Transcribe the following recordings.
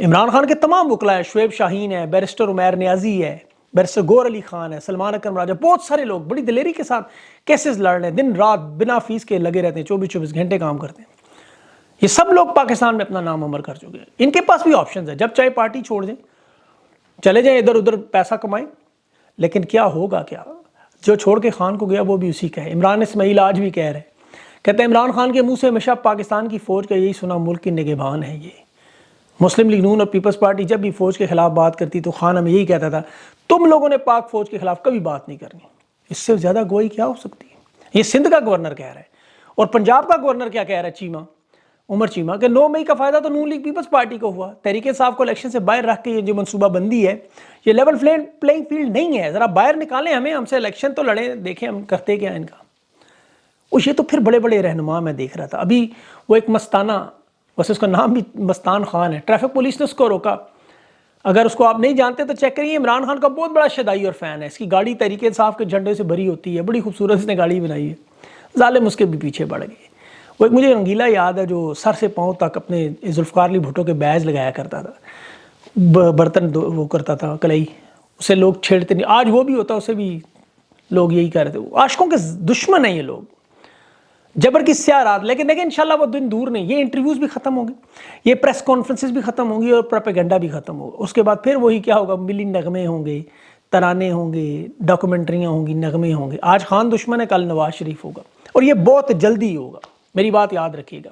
عمران خان کے تمام وکلا ہیں، شعیب شاہین ہے، بیرسٹر عمیر نیازی ہے، بیرسٹر گور علی خان ہے، سلمان اکرم راجہ، بہت سارے لوگ بڑی دلیری کے ساتھ کیسز لڑ رہے ہیں، دن رات بنا فیس کے لگے رہتے ہیں، 24 گھنٹے کام کرتے ہیں۔ یہ سب لوگ پاکستان میں اپنا نام امر کر چکے ہیں، ان کے پاس بھی آپشنز ہیں، جب چاہے پارٹی چھوڑ دیں، چلے جائیں ادھر ادھر پیسہ کمائیں، لیکن کیا ہوگا؟ کیا جو چھوڑ کے خان کو گیا وہ بھی اسی کا ہے۔ عمران اسماعیل آج بھی کہہ رہے ہیں، کہتے ہیں عمران خان کے منہ سے ہمیشہ پاکستان کی فوج کا یہی سنا، ملک کی نگہبان ہے یہ۔ مسلم لیگ نون اور پیپلز پارٹی جب بھی فوج کے خلاف بات کرتی تو خان ہمیں یہی کہتا تھا، تم لوگوں نے پاک فوج کے خلاف کبھی بات نہیں کرنی۔ اس سے زیادہ گوئی کیا ہو سکتی ہے؟ یہ سندھ کا گورنر کہہ رہا ہے، اور پنجاب کا گورنر کیا کہہ رہا ہے؟ چیمہ، عمر چیمہ، کہ 9 مئی کا فائدہ تو نون لیگ پیپلز پارٹی کو ہوا، تحریک انصاف کو الیکشن سے باہر رکھ کے یہ جو منصوبہ بندی ہے یہ لیول پلینگ فیلڈ نہیں ہے، ذرا باہر نکالیں ہمیں، ہم سے الیکشن تو لڑیں، دیکھیں ہم کرتے کیا ان کا۔ اور یہ تو پھر بڑے بڑے رہنما میں دیکھ رہا تھا، ابھی وہ ایک مستانہ، ویسے اس کا نام بھی مستان خان ہے، ٹریفک پولیس نے اس کو روکا، اگر اس کو آپ نہیں جانتے تو چیک کریے، عمران خان کا بہت بڑا شدائی اور فین ہے، اس کی گاڑی تحریک انصاف کے جھنڈے سے بھری ہوتی ہے، بڑی خوبصورت اس نے گاڑی بنائی ہے، ظالم اس کے بھی پیچھے بڑھ گئے۔ وہ ایک مجھے رنگیلا یاد ہے جو سر سے پاؤں تک اپنے ذوالفقار علی بھٹو کے بیج لگایا کرتا تھا، برتن وہ کرتا تھا کلائی، اسے لوگ چھیڑتے نہیں، آج وہ بھی ہوتا، اسے بھی لوگ یہی کہہ رہے تھے، عاشقوں کے دشمن ہیں یہ لوگ، جبر کی سیاہ رات۔ لیکن دیکھیں انشاءاللہ وہ دن دور نہیں، یہ انٹرویوز بھی ختم ہوں گے، یہ پریس کانفرنسز بھی ختم ہوں گی، اور پروپیگنڈا بھی ختم ہوگا، اس کے بعد پھر وہی کیا ہوگا، ملی نغمے ہوں گے، ترانے ہوں گے، ڈاکومنٹریاں ہوں گی، نغمے ہوں گے۔ آج خان دشمن ہے، کل نواز شریف ہوگا، اور یہ بہت جلدی ہوگا، میری بات یاد رکھیے گا۔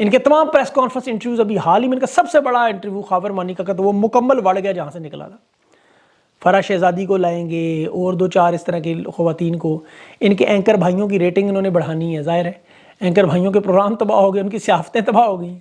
ان کے تمام پریس کانفرنس انٹرویوز، ابھی حال ہی میں ان کا سب سے بڑا انٹرویو خاور مانی کا تو وہ مکمل بڑھ گیا جہاں سے نکلا تھا۔ فرح شہزادی کو لائیں گے اور 2-4 اس طرح کی خواتین کو، ان کے اینکر بھائیوں کی ریٹنگ انہوں نے بڑھانی ہے، ظاہر ہے اینکر بھائیوں کے پروگرام تباہ ہو گئے، ان کی صحافتیں تباہ ہو گئی ہیں،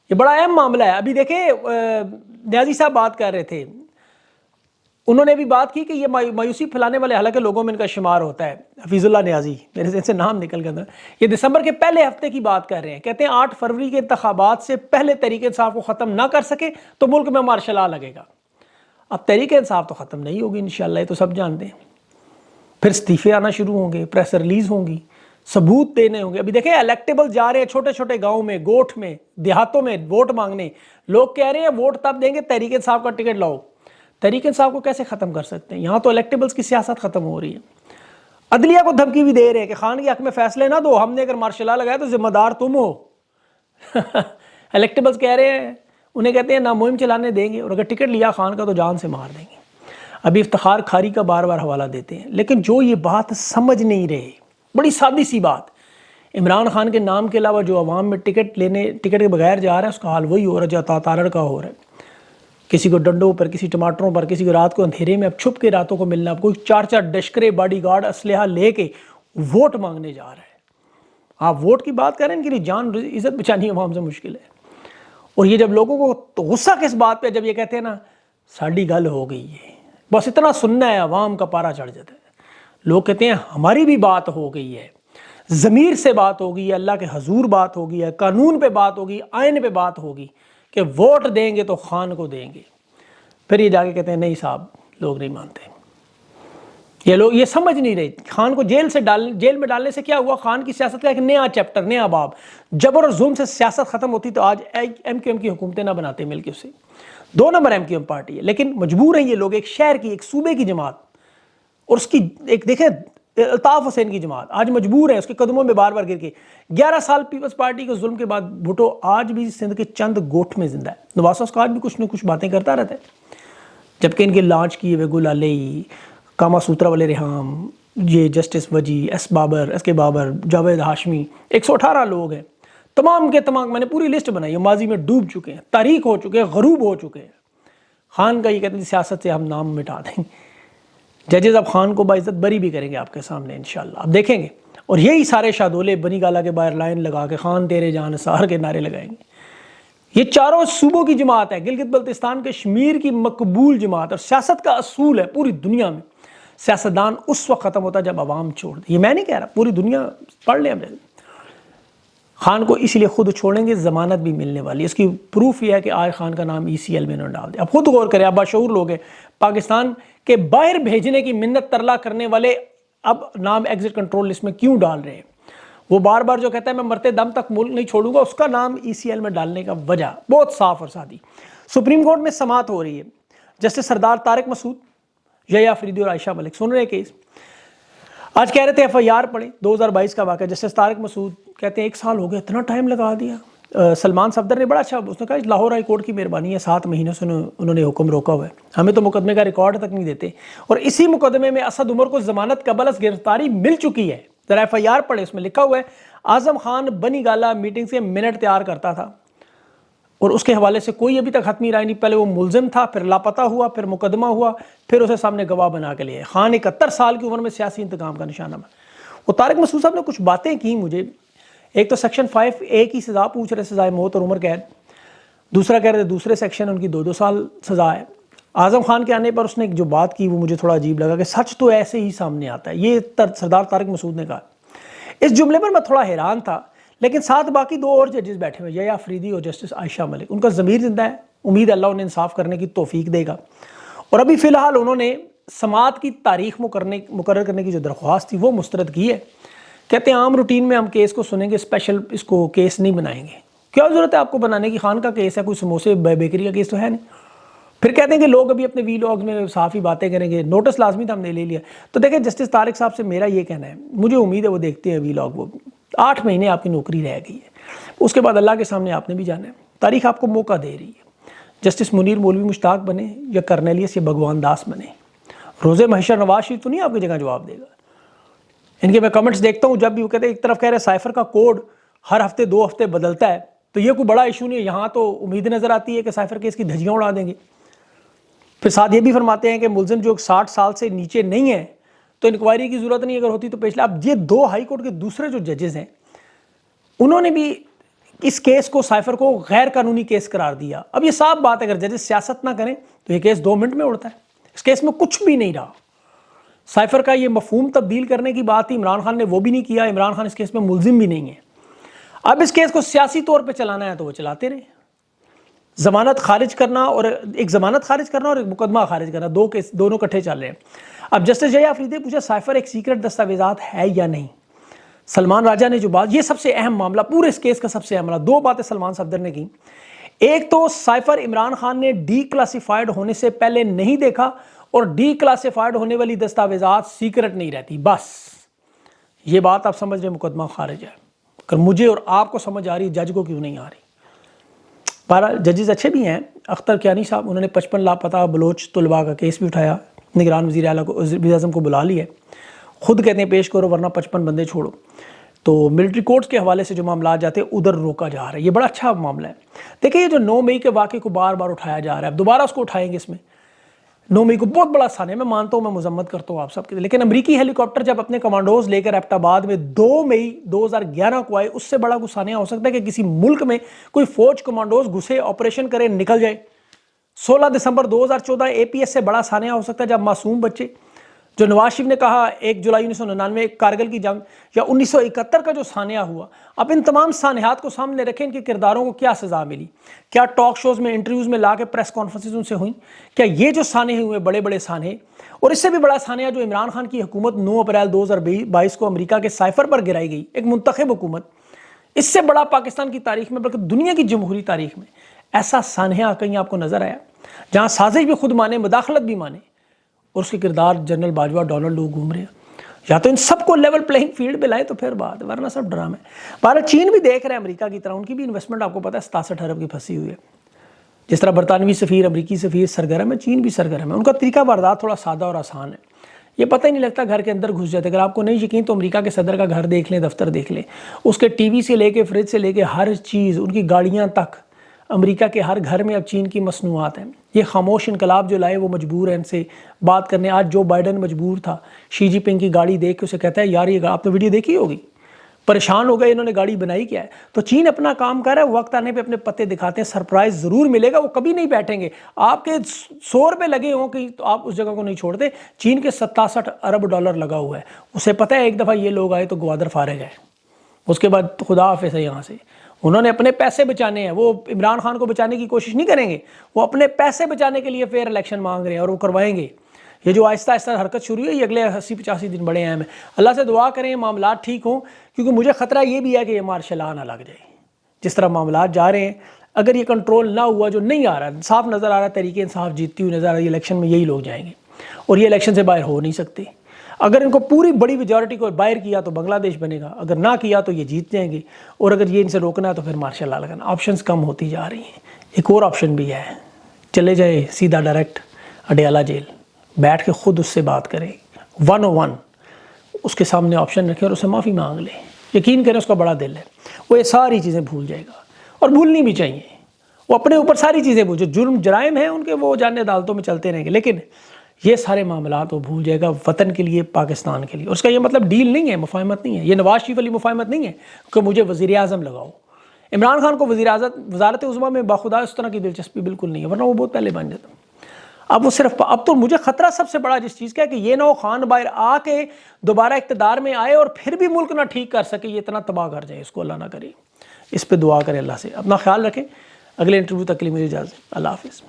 یہ بڑا اہم معاملہ ہے۔ ابھی دیکھیں نیازی صاحب بات کر رہے تھے، انہوں نے بھی بات کی کہ یہ مایوسی پھیلانے والے حالانکہ لوگوں میں ان کا شمار ہوتا ہے، حفیظ اللہ نیازی، میرے ذہن سے نام نکل گیا تھا، یہ دسمبر کے پہلے ہفتے کی بات کر رہے ہیں، کہتے ہیں 8 فروری کے انتخابات سے پہلے تحریک انصاف کو ختم نہ کر سکے تو ملک میں مارشل لا لگے گا۔ اب تحریک انصاف تو ختم نہیں ہوگی انشاءاللہ، یہ تو سب جانتے ہیں، پھر استعفے آنا شروع ہوں گے، پریس ریلیز ہوں گی، ثبوت دینے ہوں گے۔ ابھی دیکھیں الیکٹیبل جا رہے ہیں چھوٹے چھوٹے گاؤں میں، گوٹھ میں، دیہاتوں میں ووٹ مانگنے، لوگ کہہ رہے ہیں ووٹ تب دیں گے تحریک انصاف کا ٹکٹ لاؤ۔ تحریک انصاف کو کیسے ختم کر سکتے ہیں؟ یہاں تو الیکٹیبلز کی سیاست ختم ہو رہی ہے، عدلیہ کو دھمکی بھی دے رہے ہیں کہ خان کے حق میں فیصلے نہ دو، ہم نے اگر مارشل لا لگایا تو ذمہ دار تم ہو۔ الیکٹیبلز کہہ رہے ہیں، انہیں کہتے ہیں نہ مہم چلانے دیں گے، اور اگر ٹکٹ لیا خان کا تو جان سے مار دیں گے۔ ابھی افتخار کھاری کا بار بار حوالہ دیتے ہیں، لیکن جو یہ بات سمجھ نہیں رہے، بڑی سادی سی بات، عمران خان کے نام کے علاوہ جو عوام میں ٹکٹ کے بغیر جا رہا ہے اس کا حال وہی ہو رہا ہے جو تارڑ کا ہو رہا ہے، کسی کو ڈنڈوں پر، کسی ٹماٹروں پر، کسی کو رات کو اندھیرے میں اب چھپ کے راتوں کو ملنا، اب کوئی 4 ڈشکرے باڈی گارڈ اسلحہ لے کے ووٹ مانگنے جا رہا ہے۔ آپ ووٹ کی بات کریں، ان کے لیے جان عزت بچانی عوام سے مشکل ہے۔ اور یہ جب لوگوں کو غصہ کس بات پہ، جب یہ کہتے ہیں نا ساڑی گل ہو گئی ہے، بس اتنا سننا ہے، عوام کا پارا چڑھ جاتا ہے، لوگ کہتے ہیں ہماری بھی بات ہو گئی ہے، ضمیر سے بات ہوگی ہے، اللہ کے حضور بات ہوگی ہے، قانون پہ بات ہوگی، آئین پہ بات ہوگی کہ ووٹ دیں گے تو خان کو دیں گے، پھر یہ جا کے کہتے ہیں نہیں صاحب لوگ نہیں مانتے۔ یہ لوگ یہ سمجھ نہیں رہے، خان کو جیل میں ڈالنے سے کیا ہوا؟ خان کی سیاست کا ایک نیا چیپٹر، نیا باب، جبر اور ظلم سے سیاست ختم ہوتی تو آج ایم کیو ایم کی حکومتیں نہ بناتے مل کے اسے، 2 number M Q M party ہے، لیکن مجبور ہیں یہ لوگ، ایک شہر کی، ایک صوبے کی جماعت، اور اس کی ایک دیکھیں الطاف حسین کی جماعت آج مجبور ہے اس کے قدموں میں بار بار گر کے۔ 11 سال پیپلز پارٹی کے ظلم کے بعد بھٹو آج بھی سندھ کے چند گوٹھ میں زندہ ہے، نواز اس کا آج بھی کچھ نہ کچھ باتیں کرتا رہتا ہے، جبکہ ان کے لانچ کیے ہوئے گل علی، کاما سوترا والے ریحام، یہ جسٹس وجی، ایس کے بابر، جاوید ہاشمی، 118 لوگ ہیں، تمام کے تمام، میں نے پوری لسٹ بنائی ہے، ماضی میں ڈوب چکے ہیں، تاریخ ہو چکے ہیں، غروب ہو چکے ہیں۔ خان کا یہ کہتے ہیں سیاست سے ہم نام مٹا دیں گے، ججز اب خان کو باعزت بری بھی کریں گے آپ کے سامنے انشاءاللہ، آپ دیکھیں گے، اور یہی سارے شادولے بنی گالا کے باہر لائن لگا کے خان تیرے جان نثار کے نعرے لگائیں گے۔ یہ چاروں صوبوں کی جماعت ہے، گلگت بلتستان کشمیر کی مقبول جماعت، اور سیاست کا اصول ہے پوری دنیا میں، سیاستدان اس وقت ختم ہوتا ہے جب عوام چھوڑ دے، یہ میں نہیں کہہ رہا، پوری دنیا پڑھ لیں ہم نے۔ خان کو اس لیے خود چھوڑیں گے، ضمانت بھی ملنے والی ہے، اس کی پروف یہ ہے کہ آج خان کا نام ECL میں انہوں نے ڈال دیا۔ اب خود غور کریں، اب باشعور لوگ ہیں، پاکستان کے باہر بھیجنے کی منت ترلا کرنے والے اب نام ایگزٹ کنٹرول لسٹ میں کیوں ڈال رہے ہیں؟ وہ بار بار جو کہتا ہے میں مرتے دم تک ملک نہیں چھوڑوں گا، اس کا نام ECL میں ڈالنے کا وجہ بہت صاف اور سادی، سپریم کورٹ میں سماعت ہو رہی ہے، جسٹس سردار طارق مسعود، یحییٰ افریدی اور عائشہ ملک سن رہے کیس۔ آج کہہ رہے تھے FIR پڑھیں، 2022 کا واقعہ، جسٹس طارق مسعود کہتے ہیں 1 سال ہو گیا، اتنا ٹائم لگا دیا۔ سلمان صفدر نے بڑا اچھا، اس نے کہا لاہور ہائی کورٹ کی مہربانی ہے، 7 مہینوں سے انہوں نے حکم روکا ہوا ہے، ہمیں تو مقدمے کا ریکارڈ تک نہیں دیتے، اور اسی مقدمے میں اسد عمر کو ضمانت قبل از گرفتاری مل چکی ہے۔ ذرا FIR پڑھیں، اس میں لکھا ہوا ہے اعظم خان بنی گالہ میٹنگ سے منٹ تیار کرتا تھا، اور اس کے حوالے سے کوئی ابھی تک حتمی رائے نہیں، پہلے وہ ملزم تھا، پھر لاپتہ ہوا، پھر مقدمہ ہوا، پھر اسے سامنے گواہ بنا کے لیا۔ خان 71 سال کی عمر میں سیاسی انتقام کا نشانہ ہے۔ وہ طارق مسعود صاحب نے کچھ باتیں کی مجھے، ایک تو سیکشن 5A کی سزا پوچھ رہے، سزائے موت اور عمر قید، دوسرا کہہ رہے تھے دوسرے سیکشن ان کی 2 سال سزا ہے۔ اعظم خان کے آنے پر اس نے جو بات کی وہ مجھے تھوڑا عجیب لگا کہ سچ تو ایسے ہی سامنے آتا ہے، یہ سردار طارق مسعود نے کہا۔ اس جملے پر میں تھوڑا حیران تھا، لیکن ساتھ باقی 2 اور ججز بیٹھے ہوئے، یحییٰ افریدی اور جسٹس عائشہ ملک، ان کا ضمیر زندہ ہے، امید ہے اللہ انہیں انصاف کرنے کی توفیق دے گا۔ اور ابھی فی الحال انہوں نے سماعت کی تاریخ مقرر کرنے کی جو درخواست تھی وہ مسترد کی ہے۔ کہتے ہیں عام روٹین میں ہم کیس کو سنیں گے، اسپیشل اس کو کیس نہیں بنائیں گے۔ کیا ضرورت ہے آپ کو بنانے کی؟ خان کا کیس ہے، کوئی سموسے بیکری کا کیس تو ہے نہیں۔ پھر کہتے ہیں کہ لوگ ابھی اپنے ویلاگز میں صاف ہی باتیں کریں گے، نوٹس لازمی تھا ہم نے لے لیا۔ تو دیکھیں جسٹس طارق صاحب سے میرا یہ کہنا ہے، مجھے امید ہے وہ دیکھتے ہیں ویلاگ، وہ 8 مہینے آپ کی نوکری رہ گئی ہے، اس کے بعد اللہ کے سامنے آپ نے بھی جانا ہے، تاریخ آپ کو موقع دے رہی ہے۔ جسٹس منیر مولوی مشتاق بنے یا کرنیلیس یا بھگوان داس بنے، روز محشر نواز شریف تو نہیں آپ کی جگہ جواب دے گا۔ ان کے میں کمنٹس دیکھتا ہوں، جب بھی وہ کہتے ہیں، ایک طرف کہہ رہے سائفر کا کوڈ ہر ہفتے 2 ہفتے بدلتا ہے، تو یہ کوئی بڑا ایشو نہیں ہے، یہاں تو امید نظر آتی ہے کہ سائفر کیس کی دھجیاں اڑا دیں گے۔ پھر ساتھ یہ بھی فرماتے ہیں کہ ملزم جو 60 سال سے نیچے نہیں ہے تو انکوائری کی ضرورت نہیں، اگر ہوتی تو پچھلے۔ اب یہ 2 ہائی کورٹ کے دوسرے جو ججز ہیں انہوں نے بھی اس کیس کو، سائفر کو غیر قانونی کیس قرار دیا۔ اب یہ صاف بات ہے، اگر ججز سیاست نہ کریں تو یہ کیس 2 منٹ میں اڑتا ہے۔ اس کیس میں کچھ بھی نہیں رہا، سائفر کا یہ مفہوم تبدیل کرنے کی بات تھی، عمران خان نے وہ بھی نہیں کیا، عمران خان اس کیس میں ملزم بھی نہیں ہے۔ اب اس کیس کو سیاسی طور پہ چلانا ہے تو وہ چلاتے رہے، ضمانت خارج کرنا اور ایک ضمانت خارج کرنا اور ایک مقدمہ خارج کرنا، 2 کیس دونوں کٹھے چل رہے ہیں۔ اب جسٹس یحییٰ افریدی نے پوچھا سائفر ایک سیکرٹ دستاویزات ہے یا نہیں؟ سلمان راجہ نے جو بات، یہ سب سے اہم معاملہ، پورے اس کیس کا سب سے اہم معاملہ، 2 باتیں سلمان صفدر نے کی۔ ایک تو سائفر عمران خان نے ڈی کلاسیفائڈ ہونے سے پہلے نہیں دیکھا، اور ڈی کلاسیفائڈ ہونے والی دستاویزات سیکرٹ نہیں رہتی، بس یہ بات آپ سمجھ رہے مقدمہ خارج ہے۔ اگر مجھے اور آپ کو سمجھ آ رہی، جج کو کیوں نہیں آ رہی؟ بہرحال ججز اچھے بھی ہیں، اختر کیانی صاحب، انہوں نے 55 لاپتہ بلوچ طلباء کا کیس بھی اٹھایا، نگران وزیر اعلیٰ کو، وزیر اعظم کو بلا لیا ہے، خود کہتے ہیں پیش کرو ورنہ 55 بندے چھوڑو۔ تو ملٹری کورٹس کے حوالے سے جو معاملات جاتے ہیں ادھر روکا جا رہا ہے، یہ بڑا اچھا معاملہ ہے۔ دیکھیں یہ جو 9 مئی کے واقعے کو بار بار اٹھایا جا رہا ہے، اب دوبارہ اس کو اٹھائیں گے، اس میں 9 مئی کو بہت بڑا سانحہ ہے، میں مانتا ہوں، میں مذمت کرتا ہوں آپ سب کے، لیکن امریکی ہیلی کاپٹر جب اپنے کمانڈوز لے کر ایبٹ آباد میں 2 مئی 2011 کو آئے، اس سے بڑا کوئی سانحہ ہو سکتا ہے کہ کسی ملک میں کوئی فوج کمانڈوز گھسے، آپریشن کرے، نکل جائے؟ 16 دسمبر 2014 APS سے بڑا سانحہ ہو سکتا ہے، جب معصوم بچے، جو نواز شریف نے کہا 1 جولائی 1999 کارگل کی جنگ، یا 1971 کا جو سانحہ ہوا، اب ان تمام سانحات کو سامنے رکھیں، ان کے کرداروں کو کیا سزا ملی، کیا ٹاک شوز میں، انٹرویوز میں لا کے پریس کانفرنسز ان سے ہوئیں، کیا یہ جو سانحے ہوئے بڑے بڑے سانحے، اور اس سے بھی بڑا سانحہ جو عمران خان کی حکومت 9 اپریل 2022 کو امریکہ کے سائفر پر گرائی گئی، ایک منتخب حکومت، اس سے بڑا پاکستان کی تاریخ میں، بلکہ دنیا کی جمہوری تاریخ میں ایسا سانحہ کہیں آپ کو نظر آیا جہاں سازش بھی خود مانے، مداخلت بھی مانے، اور اس کے کردار جنرل باجوہ، ڈونلڈ لوگ گھوم رہے ہیں؟ یا تو ان سب کو لیول پلینگ فیلڈ پہ لائیں تو پھر بات، ورنہ سب ڈرامے۔ بہرحال چین بھی دیکھ رہے ہیں امریکہ کی طرح، ان کی بھی انویسٹمنٹ آپ کو پتہ ہے 67 ارب کی پھنسی ہوئی ہے۔ جس طرح برطانوی سفیر، امریکی سفیر سرگرم ہے، چین بھی سرگرم ہے، ان کا طریقہ واردات تھوڑا سادہ اور آسان ہے، یہ پتہ ہی نہیں لگتا، گھر کے اندر گھس جاتے۔ اگر آپ کو نہیں یقین تو امریکہ کے صدر کا گھر دیکھ لیں، دفتر دیکھ لیں، اس کے ٹی وی سے لے کے، فریج سے لے کے، ہر چیز، ان کی گاڑیاں تک، امریکہ کے ہر گھر میں اب چین کی مصنوعات ہیں۔ یہ خاموش انقلاب جو لائے وہ مجبور ہیں ان سے بات کرنے۔ آج جو بائیڈن مجبور تھا، شی جی پنگ کی گاڑی دیکھ کے اسے کہتا ہے یار یہ آپ نے ویڈیو دیکھی ہوگی، پریشان ہو گئے، انہوں نے گاڑی بنائی کیا ہے؟ تو چین اپنا کام کر رہا ہے، وقت آنے پہ اپنے پتے دکھاتے ہیں، سرپرائز ضرور ملے گا، وہ کبھی نہیں بیٹھیں گے۔ آپ کے 100 روپے لگے ہوں کہ تو آپ اس جگہ کو نہیں چھوڑتے۔ چین کے 67 ارب ڈالر لگا ہوا ہے، اسے پتہ ہے ایک دفعہ یہ لوگ آئے تو گوادر فارغ ہے، اس کے بعد خدا حافظ ہے یہاں سے۔ انہوں نے اپنے پیسے بچانے ہیں، وہ عمران خان کو بچانے کی کوشش نہیں کریں گے، وہ اپنے پیسے بچانے کے لیے فیئر الیکشن مانگ رہے ہیں، اور وہ کروائیں گے۔ یہ جو آہستہ آہستہ حرکت شروع ہے، یہ اگلے 80-85 دن بڑے اہم ہیں۔ اللہ سے دعا کریں معاملات ٹھیک ہوں، کیونکہ مجھے خطرہ یہ بھی ہے کہ یہ مارشل لا نہ لگ جائے۔ جس طرح معاملات جا رہے ہیں، اگر یہ کنٹرول نہ ہوا، جو نہیں آ رہا، صاف نظر آ رہا ہے تحریک انصاف جیتتی ہوئی نظر آ رہی ہے، الیکشن میں یہی لوگ جائیں گے اور یہ الیکشن سے باہر ہو نہیں سکتے۔ اگر ان کو پوری بڑی میجورٹی کو باہر کیا تو بنگلہ دیش بنے گا، اگر نہ کیا تو یہ جیت جائیں گے، اور اگر یہ ان سے روکنا ہے تو پھر مارشل لا لگانا۔ آپشنز کم ہوتی جا رہی ہیں۔ ایک اور آپشن بھی ہے، چلے جائے سیدھا ڈائریکٹ اڈیالہ جیل، بیٹھ کے خود اس سے بات کریں 101، اس کے سامنے آپشن رکھیں اور اسے معافی مانگ لیں۔ یقین کریں اس کا بڑا دل ہے، وہ یہ ساری چیزیں بھول جائے گا، اور بھولنی بھی چاہیے۔ وہ اپنے اوپر ساری چیزیں جو جرم جرائم ہیں ان کے وہ جانے عدالتوں میں چلتے رہیں گے، لیکن یہ سارے معاملات وہ بھول جائے گا وطن کے لیے، پاکستان کے لیے۔ اور اس کا یہ مطلب ڈیل نہیں ہے، مفاہمت نہیں ہے، یہ نواز شریف والی مفاہمت نہیں ہے کہ مجھے وزیر اعظم لگاؤ۔ عمران خان کو وزارت عظمیٰ میں باخدا اس طرح کی دلچسپی بالکل نہیں ہے، ورنہ وہ بہت پہلے بن جاتا۔ اب وہ صرف، اب تو مجھے خطرہ سب سے بڑا جس چیز کا ہے کہ یہ نہ ہو خان باہر آ کے دوبارہ اقتدار میں آئے اور پھر بھی ملک نہ ٹھیک کر سکے، یہ اتنا تباہ کر جائے، اس کو اللہ نہ کرے۔ اس پہ دعا کریں اللہ سے۔ اپنا خیال رکھیں۔ اگلے انٹرویو تک کے لیے مجھے اجازت۔ اللہ حافظ۔